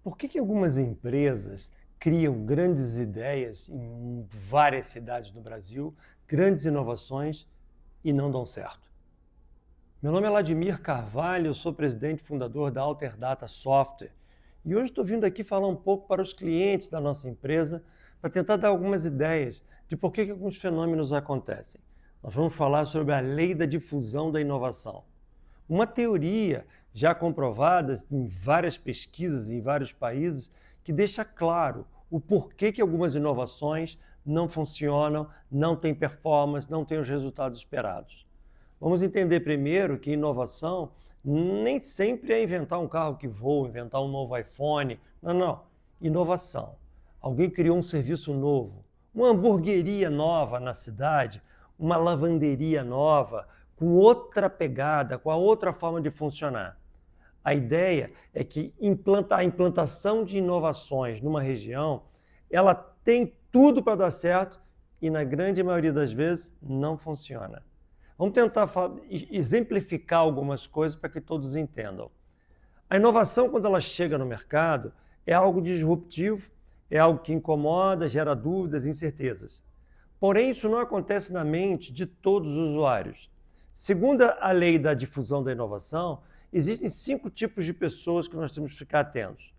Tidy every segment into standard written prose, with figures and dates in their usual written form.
Por que algumas empresas criam grandes ideias em várias cidades do Brasil, grandes inovações e não dão certo? Meu nome é Vladimir Carvalho, eu sou presidente e fundador da Alterdata Software e hoje estou vindo aqui falar um pouco para os clientes da nossa empresa para tentar dar algumas ideias de por que alguns fenômenos acontecem. Nós vamos falar sobre a lei da difusão da inovação. Uma teoria já comprovada em várias pesquisas em vários países que deixa claro o porquê que algumas inovações não funcionam, não têm performance, não têm os resultados esperados. Vamos entender primeiro que inovação nem sempre é inventar um carro que voa, inventar um novo iPhone. Não. Inovação. Alguém criou um serviço novo, uma hamburgueria nova na cidade, uma lavanderia nova, com outra pegada, com a outra forma de funcionar. A ideia é que a implantação de inovações numa região, ela tem tudo para dar certo e na grande maioria das vezes não funciona. Vamos tentar exemplificar algumas coisas para que todos entendam. A inovação, quando ela chega no mercado, é algo disruptivo, é algo que incomoda, gera dúvidas, incertezas. Porém, isso não acontece na mente de todos os usuários. Segundo a lei da difusão da inovação, existem 5 tipos de pessoas que nós temos que ficar atentos.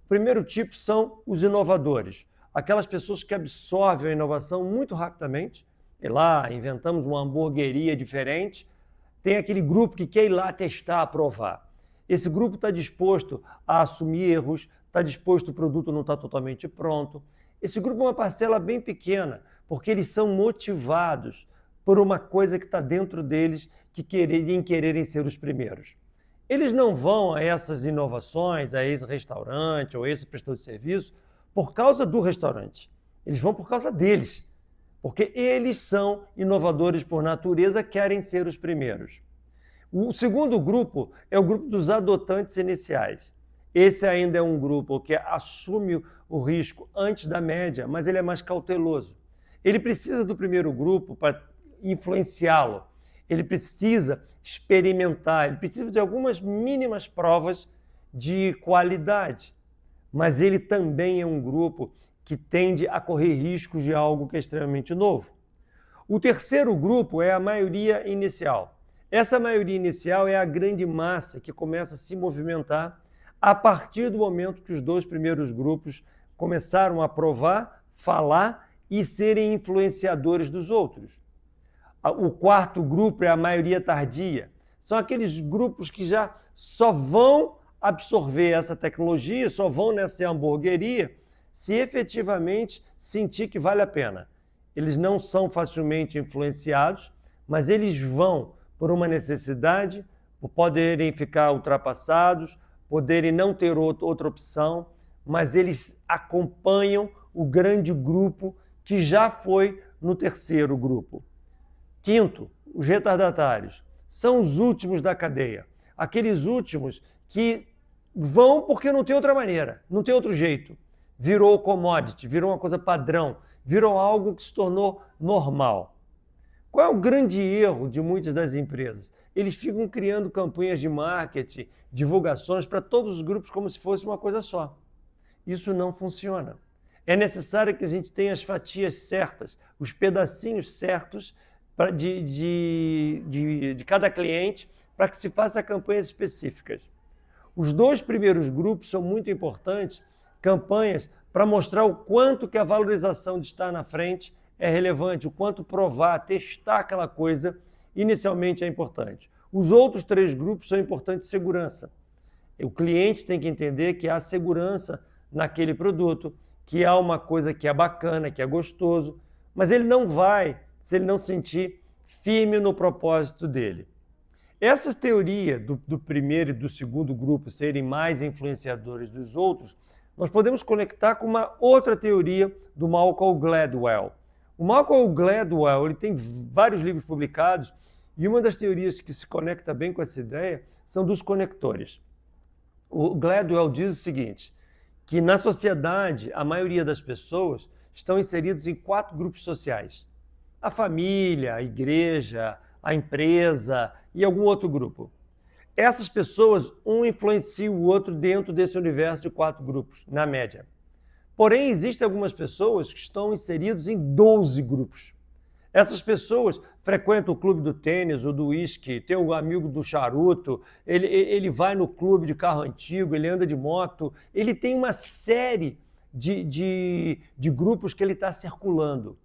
O primeiro tipo são os inovadores, aquelas pessoas que absorvem a inovação muito rapidamente. E lá, inventamos uma hamburgueria diferente, tem aquele grupo que quer ir lá testar, aprovar. Esse grupo está disposto a assumir erros, está disposto, o produto não está totalmente pronto. Esse grupo é uma parcela bem pequena, porque eles são motivados por uma coisa que está dentro deles, que quererem ser os primeiros. Eles não vão a essas inovações, a esse restaurante ou a esse prestador de serviço, por causa do restaurante. Eles vão por causa deles, porque eles são inovadores por natureza, querem ser os primeiros. O segundo grupo é o grupo dos adotantes iniciais. Esse ainda é um grupo que assume o risco antes da média, mas ele é mais cauteloso. Ele precisa do primeiro grupo para influenciá-lo. Ele precisa experimentar, ele precisa de algumas mínimas provas de qualidade. Mas ele também é um grupo que tende a correr riscos de algo que é extremamente novo. O terceiro grupo é a maioria inicial. Essa maioria inicial é a grande massa que começa a se movimentar a partir do momento que os 2 primeiros grupos começaram a provar, falar e serem influenciadores dos outros. O quarto grupo é a maioria tardia. São aqueles grupos que já só vão absorver essa tecnologia, só vão nessa hamburgueria, se efetivamente sentir que vale a pena. Eles não são facilmente influenciados, mas eles vão por uma necessidade, por poderem ficar ultrapassados, poderem não ter outra opção, mas eles acompanham o grande grupo que já foi no terceiro grupo. Quinto, os retardatários. São os últimos da cadeia. Aqueles últimos que vão porque não tem outra maneira, não tem outro jeito. Virou commodity, virou uma coisa padrão, virou algo que se tornou normal. Qual é o grande erro de muitas das empresas? Eles ficam criando campanhas de marketing, divulgações para todos os grupos como se fosse uma coisa só. Isso não funciona. É necessário que a gente tenha as fatias certas, os pedacinhos certos de cada cliente para que se faça campanhas específicas. Os 2 primeiros grupos são muito importantes, campanhas para mostrar o quanto que a valorização de estar na frente é relevante, o quanto provar, testar aquela coisa inicialmente é importante. Os outros 3 grupos são importantes de segurança. O cliente tem que entender que há segurança naquele produto, que há uma coisa que é bacana, que é gostoso, mas ele não vai se ele não sentir firme no propósito dele. Essa teoria do primeiro e do segundo grupo serem mais influenciadores dos outros, nós podemos conectar com uma outra teoria do Malcolm Gladwell. O Malcolm Gladwell ele tem vários livros publicados e uma das teorias que se conecta bem com essa ideia são dos conectores. O Gladwell diz o seguinte, que na sociedade a maioria das pessoas estão inseridas em 4 grupos sociais. A família, a igreja, a empresa e algum outro grupo. Essas pessoas, um influencia o outro dentro desse universo de 4 grupos, na média. Porém, existem algumas pessoas que estão inseridas em 12 grupos. Essas pessoas frequentam o clube do tênis ou do uísque, tem um amigo do charuto, ele vai no clube de carro antigo, ele anda de moto, ele tem uma série de grupos que ele está circulando.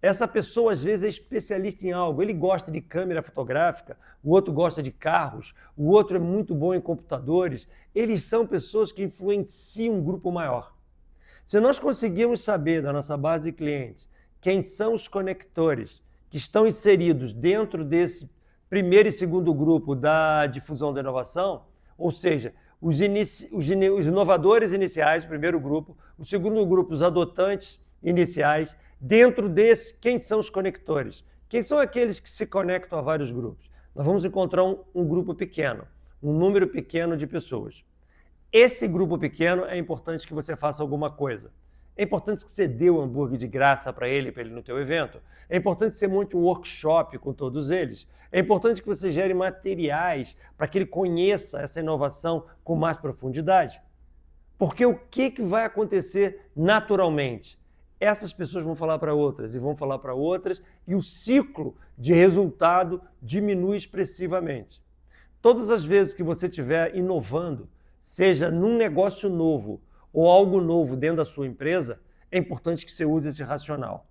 Essa pessoa, às vezes, é especialista em algo. Ele gosta de câmera fotográfica, o outro gosta de carros, o outro é muito bom em computadores. Eles são pessoas que influenciam um grupo maior. Se nós conseguirmos saber da nossa base de clientes quem são os conectores que estão inseridos dentro desse primeiro e segundo grupo da difusão da inovação, ou seja, os inovadores iniciais, o primeiro grupo, o segundo grupo, os adotantes iniciais, dentro desse, quem são os conectores? Quem são aqueles que se conectam a vários grupos? Nós vamos encontrar um grupo pequeno, um número pequeno de pessoas. Esse grupo pequeno é importante que você faça alguma coisa. É importante que você dê o hambúrguer de graça para ele no teu evento. É importante que você monte um workshop com todos eles. É importante que você gere materiais para que ele conheça essa inovação com mais profundidade. Porque o que vai acontecer naturalmente? Essas pessoas vão falar para outras e vão falar para outras e o ciclo de resultado diminui expressivamente. Todas as vezes que você estiver inovando, seja num negócio novo ou algo novo dentro da sua empresa, é importante que você use esse racional.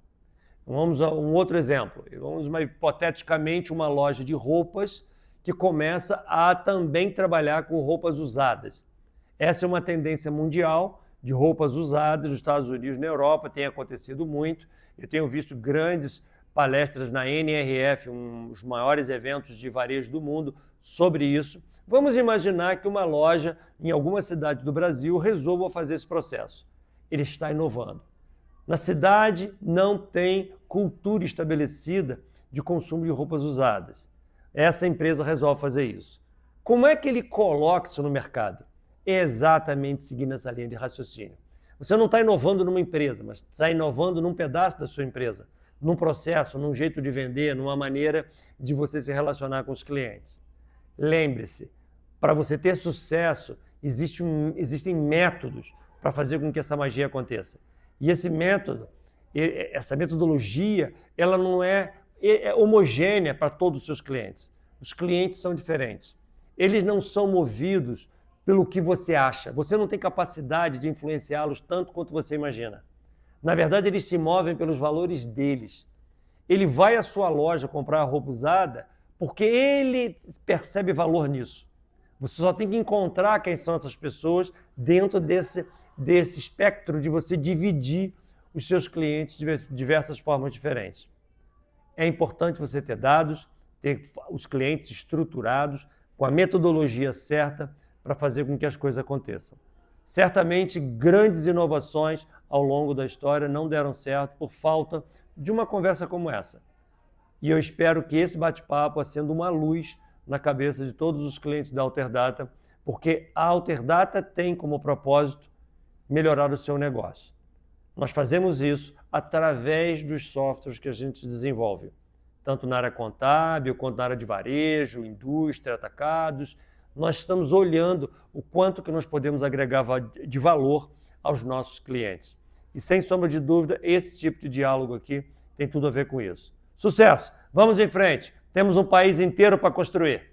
Vamos a um outro exemplo. Vamos hipoteticamente uma loja de roupas que começa a também trabalhar com roupas usadas. Essa é uma tendência mundial de roupas usadas nos Estados Unidos, na Europa, tem acontecido muito. Eu tenho visto grandes palestras na NRF, um dos maiores eventos de varejo do mundo, sobre isso. Vamos imaginar que uma loja em alguma cidade do Brasil resolva fazer esse processo. Ele está inovando. Na cidade não tem cultura estabelecida de consumo de roupas usadas. Essa empresa resolve fazer isso. Como é que ele coloca isso no mercado? É exatamente seguindo essa linha de raciocínio. Você não está inovando numa empresa, mas está inovando num pedaço da sua empresa, num processo, num jeito de vender, numa maneira de você se relacionar com os clientes. Lembre-se, para você ter sucesso, existem métodos para fazer com que essa magia aconteça. E esse método, essa metodologia, ela não é homogênea para todos os seus clientes. Os clientes são diferentes. Eles não são movidos pelo que você acha. Você não tem capacidade de influenciá-los tanto quanto você imagina. Na verdade, eles se movem pelos valores deles. Ele vai à sua loja comprar roupa usada porque ele percebe valor nisso. Você só tem que encontrar quem são essas pessoas dentro desse espectro de você dividir os seus clientes de diversas formas diferentes. É importante você ter dados, ter os clientes estruturados, com a metodologia certa para fazer com que as coisas aconteçam. Certamente, grandes inovações ao longo da história não deram certo por falta de uma conversa como essa. E eu espero que esse bate-papo acenda uma luz na cabeça de todos os clientes da Alterdata, porque a Alterdata tem como propósito melhorar o seu negócio. Nós fazemos isso através dos softwares que a gente desenvolve, tanto na área contábil, quanto na área de varejo, indústria, atacados. Nós estamos olhando o quanto que nós podemos agregar de valor aos nossos clientes. E sem sombra de dúvida, esse tipo de diálogo aqui tem tudo a ver com isso. Sucesso! Vamos em frente! Temos um país inteiro para construir.